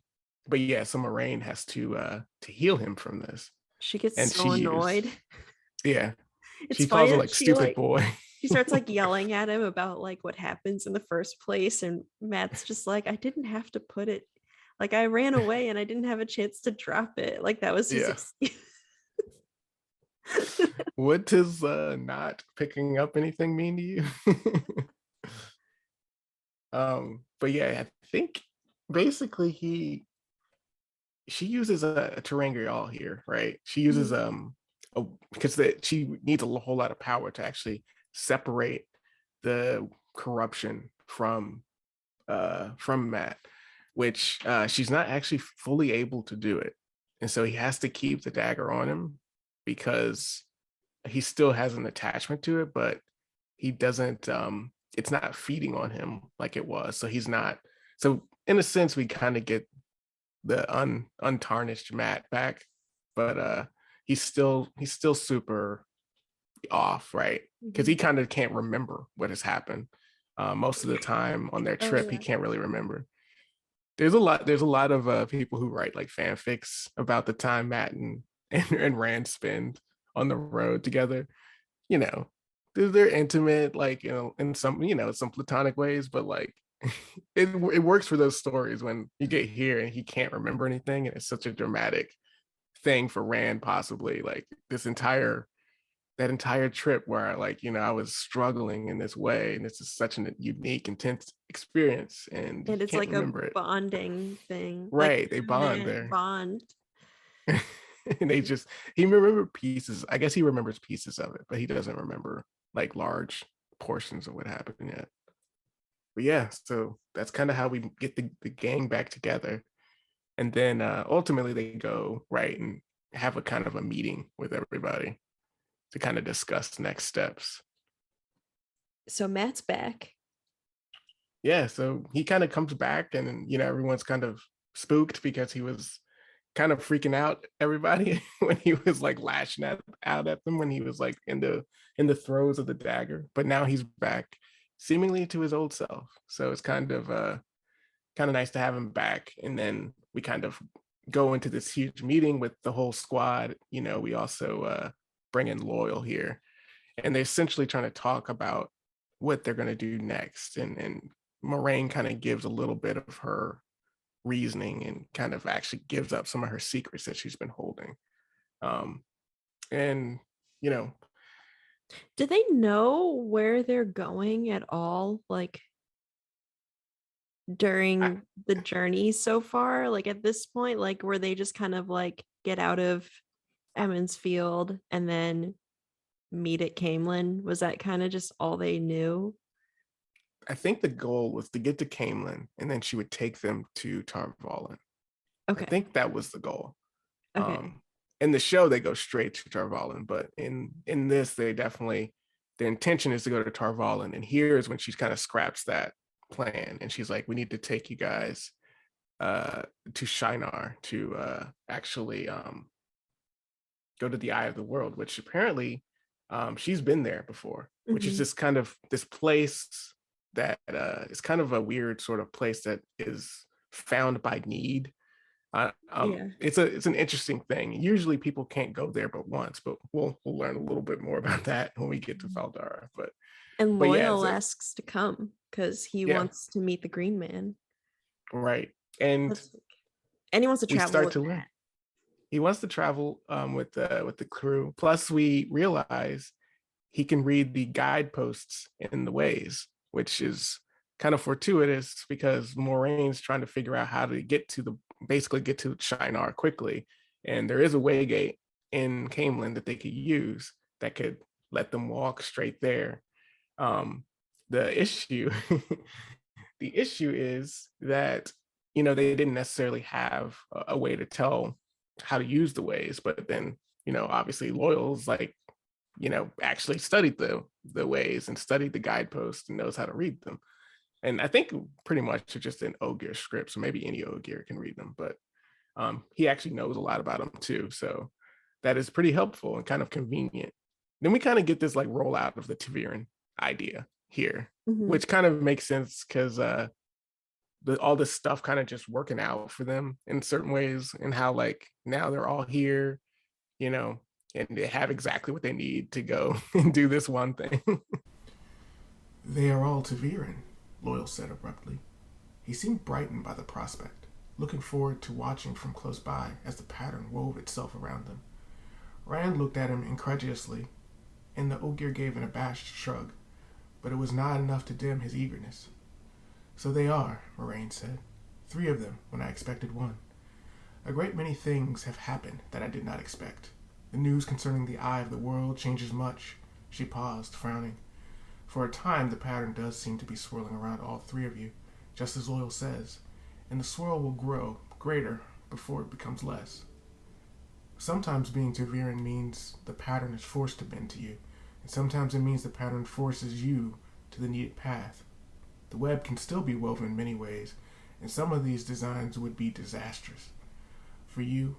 but yeah, so Moraine has to heal him from this, She gets and so annoyed. yeah, It's she calls funny him that like stupid like boy. she starts like yelling at him about like what happens in the first place, and Matt's just like, I didn't have to put it, like I ran away and I didn't have a chance to drop it. Like that was his Yeah. excuse. What does not picking up anything mean to you? But yeah, I think basically she uses a terangrial here, right? She uses Mhm. because she needs a whole lot of power to actually separate the corruption from Matt, which she's not actually fully able to do it. And so he has to keep the dagger on him because he still has an attachment to it, but he doesn't it's not feeding on him like it was. So he's not so in a sense we kind of get the untarnished Matt back, but he's still super off, right? Because he Mhm. kind of can't remember what has happened. Most of the time on their Oh trip, he yeah. can't really remember. there's a lot of people who write like fanfics about the time Matt and Rand spend on the road together. You know, they're intimate, like, in some, some platonic ways, but like it works for those stories when you get here and he can't remember anything, and it's such a dramatic thing for Rand, possibly like that entire trip where I was struggling in this way, and this is such a unique, intense experience, and he And it's can't like a remember it. bonding thing. Like Right, they him and bond Matt there. bond. And he remember pieces. I guess he remembers pieces of it, but he doesn't remember like large portions of what happened yet. But yeah, so that's kind of how we get the gang back together. And then ultimately they go right and have a kind of a meeting with everybody to kind of discuss next steps. So Matt's back. Yeah, so he kind of comes back, and everyone's kind of spooked because he was kind of freaking out everybody when he was like lashing out at them when he was like in the throes of the dagger. But now he's back, seemingly to his old self. So it's kind of nice to have him back. And then we kind of go into this huge meeting with the whole squad. We also bring in Loyal here, and they're essentially trying to talk about what they're going to do next. And Moraine kind of gives a little bit of her reasoning and kind of actually gives up some of her secrets that she's been holding. And you know, Do they know where they're going at all? Like I, during the journey so far? Like at this point, like were they just kind of like get out of Emmons Field and then meet at Cainlan? Was that kind of just all they knew? I think the goal was to get to Cainlan, and then she would take them to Tarvalin. I Okay. think that was the goal. Okay. In the show, they go straight to Tarvalin, but in this, they definitely, their intention is to go to Tarvalin. And here is when she kind of scraps that plan, and she's like, "We need to take you guys to Shinar to actually go to the Eye of the World," which apparently she's been there before, which is Hmm. just kind of this place that is kind of a weird sort of place that is found by need. Yeah. It's an interesting thing. Usually people can't go there but once, but we'll learn a little bit more about that when we get to Faldara. And But yeah, Loyal asks to come because he yeah, wants to meet the Green Man. right. And That's and he wants to we travel start with to learn. Matt. He wants to travel with the crew. Plus, we realize he can read the guideposts in the ways, which is kind of fortuitous because Moraine's trying to figure out how to basically get to Shinar quickly. And there is a way gate in Cainlan that they could use that could let them walk straight there. Um, the issue, the issue is that they didn't necessarily have a way to tell how to use the ways, but then obviously Loyal's like actually studied the ways and studied the guideposts and knows how to read them. And I think pretty much it's just an Ogier script, so maybe any Ogier can read them, but he actually knows a lot about them too. So that is pretty helpful and kind of convenient. Then we kind of get this like rollout of the ta'veren idea here, Hmm. which kind of makes sense because all this stuff kind of just working out for them in certain ways, and how like now they're all here, you know, and they have exactly what they need to go and do this one thing. They are all ta'veren, Loyal said abruptly. He seemed brightened by the prospect, looking forward to watching from close by as the pattern wove itself around them. Rand looked at him incredulously, and the Ogier gave an abashed shrug, but it was not enough to dim his eagerness. So they are, Moraine said. 3 of them, when I expected 1. A great many things have happened that I did not expect. The news concerning the Eye of the World changes much. She paused, frowning. For a time, the pattern does seem to be swirling around all 3 of you, just as Loyal says, and the swirl will grow greater before it becomes less. Sometimes being ta'veren means the pattern is forced to bend to you, and sometimes it means the pattern forces you to the needed path. The web can still be woven in many ways, and some of these designs would be disastrous. For you,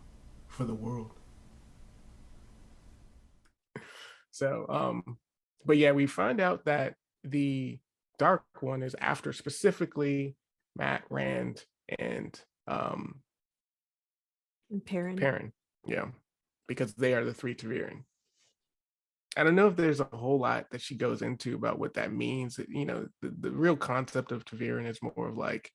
for the world. So, but yeah, we find out that the Dark One is after specifically Matt, Rand, and And Perrin. Perrin. Yeah, because they are the three Taviran. I don't know if there's a whole lot that she goes into about what that means. You know, the real concept of Taviran is more of like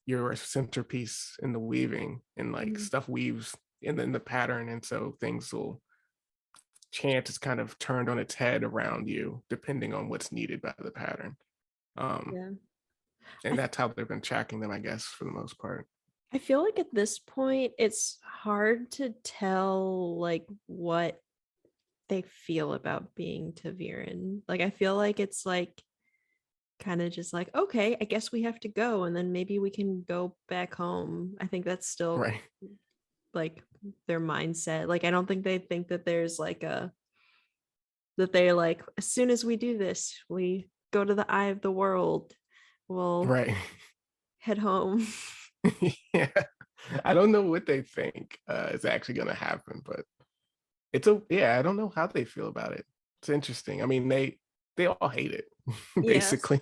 you're a centerpiece in the weaving, and like Mhm. stuff weaves in the pattern, and so things will chance is kind of turned on its head around you depending on what's needed by the pattern. Um, Yeah. I and that's how they've been tracking them, I guess, for the most part. I feel like at this point it's hard to tell like what they feel about being Taviran. Like I feel like it's like kind of just like, okay, I guess we have to go and then maybe we can go back home. I think that's still Right. like their mindset. Like I don't think they think that there's like a that they're like, as soon as we do this, we go to the eye of the world. We'll Right. head home. Yeah. I don't know what they think is actually going to happen, but I don't know how they feel about it. It's interesting. I mean, they all hate it Yes. basically.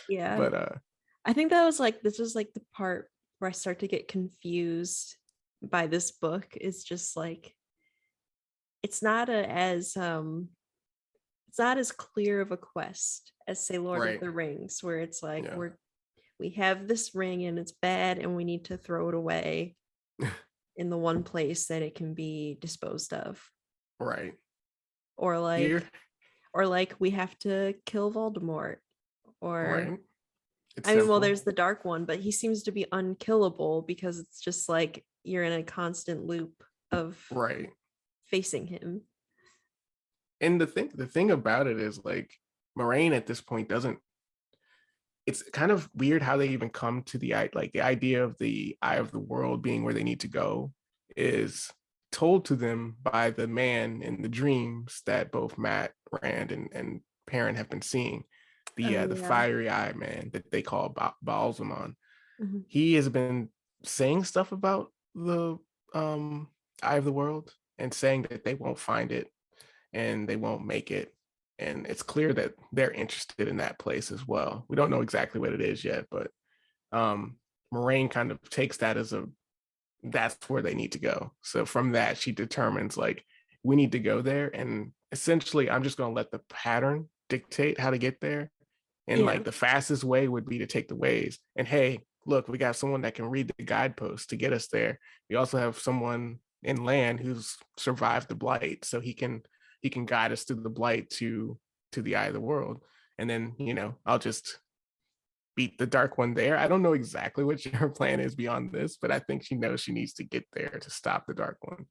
Yeah. But I think that was like this was like the part where I start to get confused by this book. Is just like it's not a as it's not as clear of a quest as say Lord of right. the Rings, where it's like Yeah. we have this ring and it's bad and we need to throw it away in the one place that it can be disposed of. Right. Or Here, like we have to kill Voldemort. Or right. It's I mean, well, simple. there's the dark one, but he seems to be unkillable because it's just like you're in a constant loop of Right. facing him. And the thing about it is like Moraine at this point doesn't it's kind of weird how they even come to the idea of the eye of the world being where they need to go is told to them by the man in the dreams that both Matt Rand and Perrin have been seeing, Oh the yeah. fiery eye man that they call Balzamon. Mhm. He has been saying stuff about the um eye of the world and saying that they won't find it and they won't make it. And it's clear that they're interested in that place as well. We don't know exactly what it is yet, but Moraine kind of takes that as a that's where they need to go. So from that, she determines like we need to go there, and essentially, I'm just going to let the pattern dictate how to get there. And Yeah. like the fastest way would be to take the ways. And hey, look, we got someone that can read the guideposts to get us there. We also have someone in land who's survived the blight, so he can guide us through the blight to the eye of the world. And then I'll just beat the dark one there. I don't know exactly what her plan is beyond this, but I think she knows she needs to get there to stop the dark one.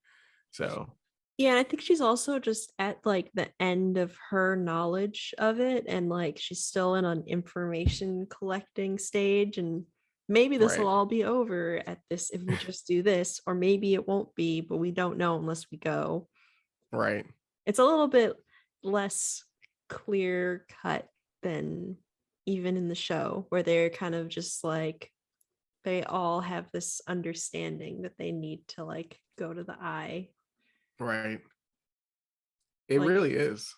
So Yeah, and I think she's also just at like the end of her knowledge of it and like she's still in an information collecting stage and maybe this will right, all be over at this if we just do this or maybe it won't be, but we don't know unless we go. right, It's a little bit less clear cut than even in the show where they're kind of just like they all have this understanding that they need to like go to the eye. right. It Like really is.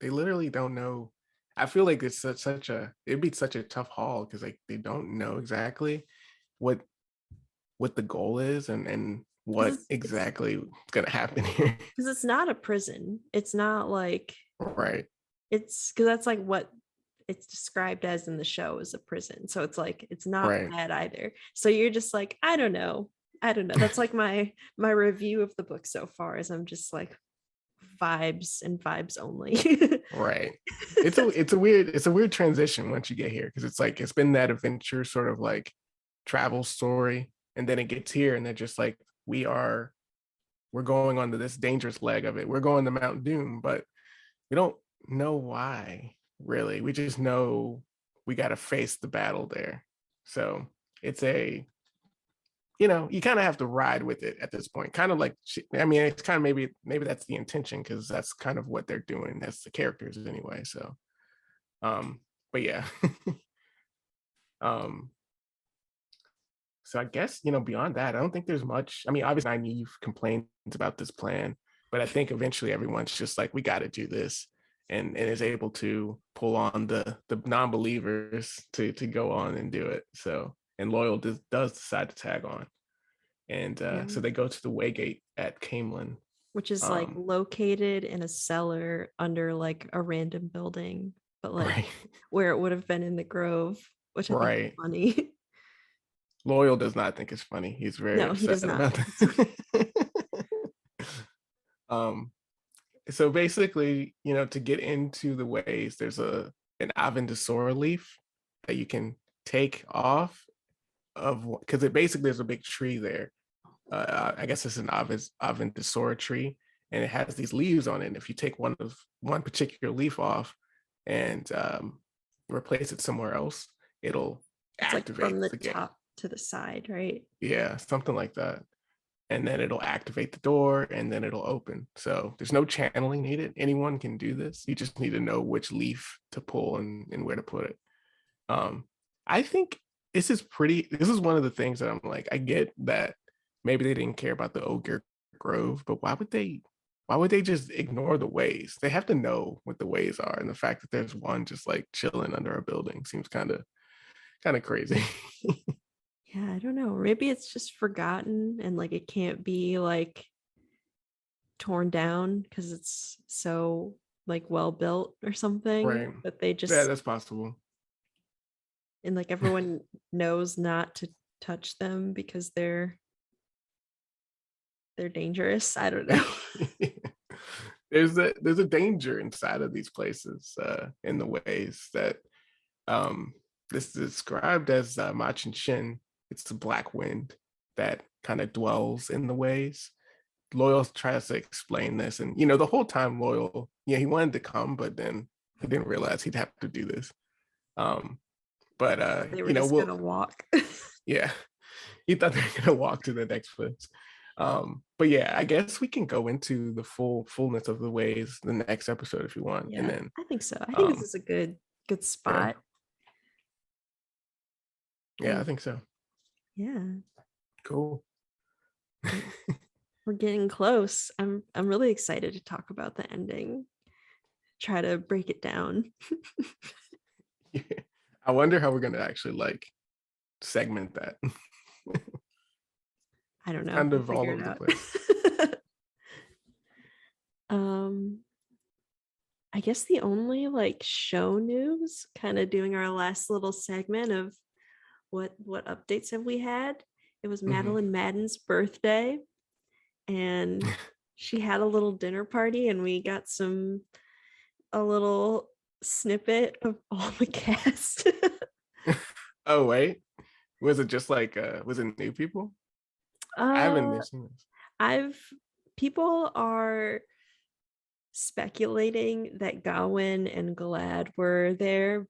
They literally don't know. I feel like it's such a it'd be such a tough haul because like they don't know exactly what what the goal is and because what it's exactly is gonna happen here. because it's not a prison. It's not like Right, it's because that's like what it's described as in the show as a prison. So it's like it's not right. that either. So you're just like, I don't know. I don't know. That's like my review of the book so far is I'm just like vibes and vibes only. Right. It's a weird transition once you get here because it's like it's been that adventure sort of like travel story, and then it gets here and they're just like we're going on to this dangerous leg of it. We're going to Mount Doom, but we don't know why really. We just know we got to face the battle there. So it's you kind of have to ride with it at this point. Kind of like, I mean, it's kind of maybe that's the intention because that's kind of what they're doing. That's the characters anyway. So, um, but yeah. um, so I guess beyond that, I don't think there's much. I mean, obviously, Nynaeve complains about this plan, but I think eventually everyone's just like, we got to do this. and is able to pull on the non-believers to go on and do it. So, and Loyal does decide to tag on, and Yeah. so they go to the Waygate at Cainlan. Which is like located in a cellar under like a random building, but like Right, where it would have been in the Grove, which I think is right. funny. Loyal does not think it's funny. He's very No, he upset does not about think it's funny. that. um, so basically, to get into the ways, there's an Avendasora leaf that you can take off of, because it basically there's a big tree there. I guess it's an Avendasora tree, and it has these leaves on it. And if you take one particular leaf off and replace it somewhere else, it'll It's like from activate the the gate. top to the side, right? Yeah, something like that. And then it'll activate the door, and then it'll open. So there's no channeling needed. Anyone can do this. You just need to know which leaf to pull and where to put it. Um, I think this is one of the things that I'm like, I get that maybe they didn't care about the Ogre Grove, but why would they just ignore the ways? They have to know what the ways are. And the fact that there's one just like chilling under a building seems kind of crazy. Yeah, I don't know. Maybe it's just forgotten and like it can't be like torn down because it's so like well built or something. Right. But they Yeah, just that's possible. and like everyone knows not to touch them because they're dangerous. I don't know. There's a danger inside of these places, in the ways that this is described as Machin Shin. It's the black wind that kind of dwells in the ways. Loyal tries to explain this, and the whole time Loyal, yeah, he wanted to come, but then he didn't realize he'd have to do this. Um, but They were just we'll gonna walk. yeah, he thought they were gonna walk to the next place. But yeah, I guess we can go into the fullness of the ways the next episode if you want, and Yeah, then I think so. I think this um, is a good yeah, spot. yeah, And I think so. yeah, Cool. we're getting close. I'm really excited to talk about the ending. Try to break it down. Yeah. I wonder how we're gonna actually like segment that. I don't It's know. kind We'll of all figure over it the out. place. um I guess the only like show news, kind of doing our last little segment of what updates have we had. It was Mhm. Madden's birthday, and she had a little dinner party, and we got a little snippet of all the cast. Oh wait, was it just like was it new people? I haven't uh seen this. I've People are speculating that Gawain and Galad were there,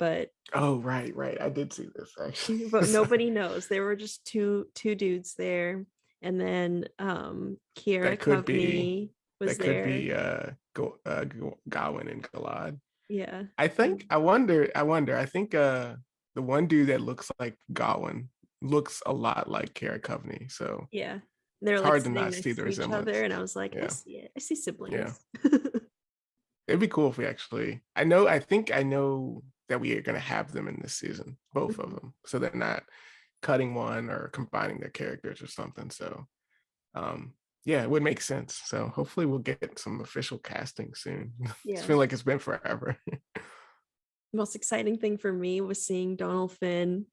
Oh right. I did see this but actually. nobody knows. There were just two dudes there, and then Kiera that could be Coveney was that could there. be Gawain and Galad. Yeah. I think I wonder. I think the one dude that looks like Gawain looks a lot like Kara Coveney, so Yeah. They're it's like hard to sitting not see next the to each other, resemblance. and I was like, I Yeah, see it. I see yeah. siblings. It'd be cool if we actually. I think I know that we are gonna have them in this season, both of Mhm. them, so they're not cutting one or combining their characters or something. So um yeah, it would make sense. So hopefully we'll get some official casting soon. It's Yeah. feel like it's been forever. Most exciting thing for me was seeing Donald Finn,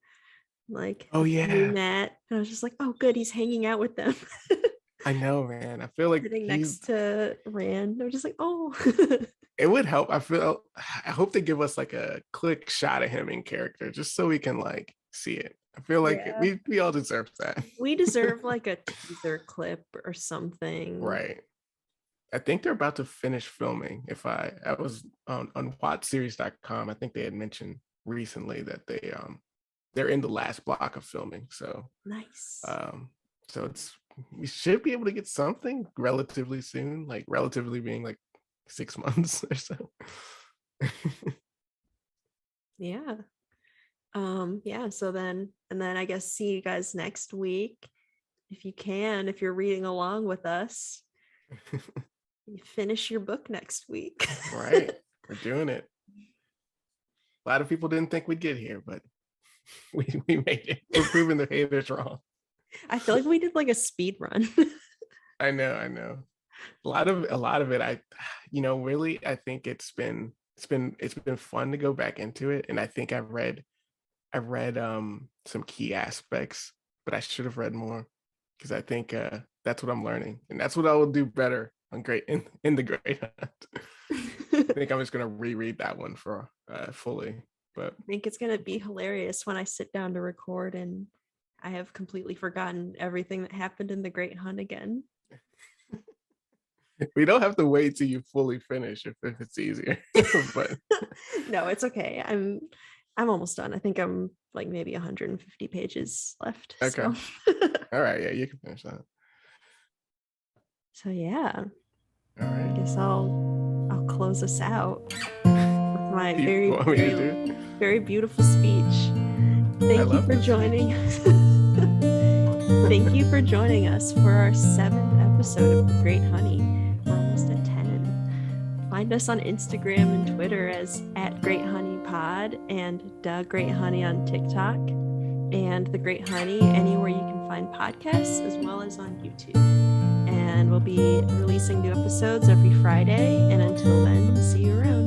like Oh the new yeah, Matt. And I was just like, oh, good, he's hanging out with them. I know, man. I feel like Sitting next to Rand. I'm just like, oh, it would help. I hope they give us like a quick shot of him in character just so we can like see it. I feel like yeah. we all deserve that. We deserve like a teaser clip or something. Right. I think they're about to finish filming. If I was on watchseries.com, I think they had mentioned recently that they're in the last block of filming. Nice. Um so it's we should be able to get something relatively soon, like relatively being like 6 months or so. Yeah. Yeah, so then I guess see you guys next week. If you can, if you're reading along with us, you finish your book next week. Right. We're doing it. A lot of people didn't think we'd get here, but we made it. We're proving the haters wrong. I feel like we did like a speed run. I know. A lot of it, really, I think it's been fun to go back into it. And I think I read some key aspects, but I should have read more, because I think that's what I'm learning. And that's what I will do better on in the Great Hunt. I think I'm just gonna reread that one for fully. But I think it's gonna be hilarious when I sit down to record and I have completely forgotten everything that happened in the Great Hunt again. we don't have to wait till you fully finish if it's easier. But No, it's okay. I'm almost done. I think I'm like maybe 150 pages left. okay. So. All right, yeah, you can finish that. So yeah. All right. I guess I'll close us out with my very beautiful speech. Thank you for joining us. Thank you for joining us for our 7th episode of The Great Honey. We're almost at 10. Find us on Instagram and Twitter as @GreatHoneyPod and The Great Honey on TikTok, and The Great Honey anywhere you can find podcasts, as well as on YouTube. And we'll be releasing new episodes every Friday. And until then, see you around.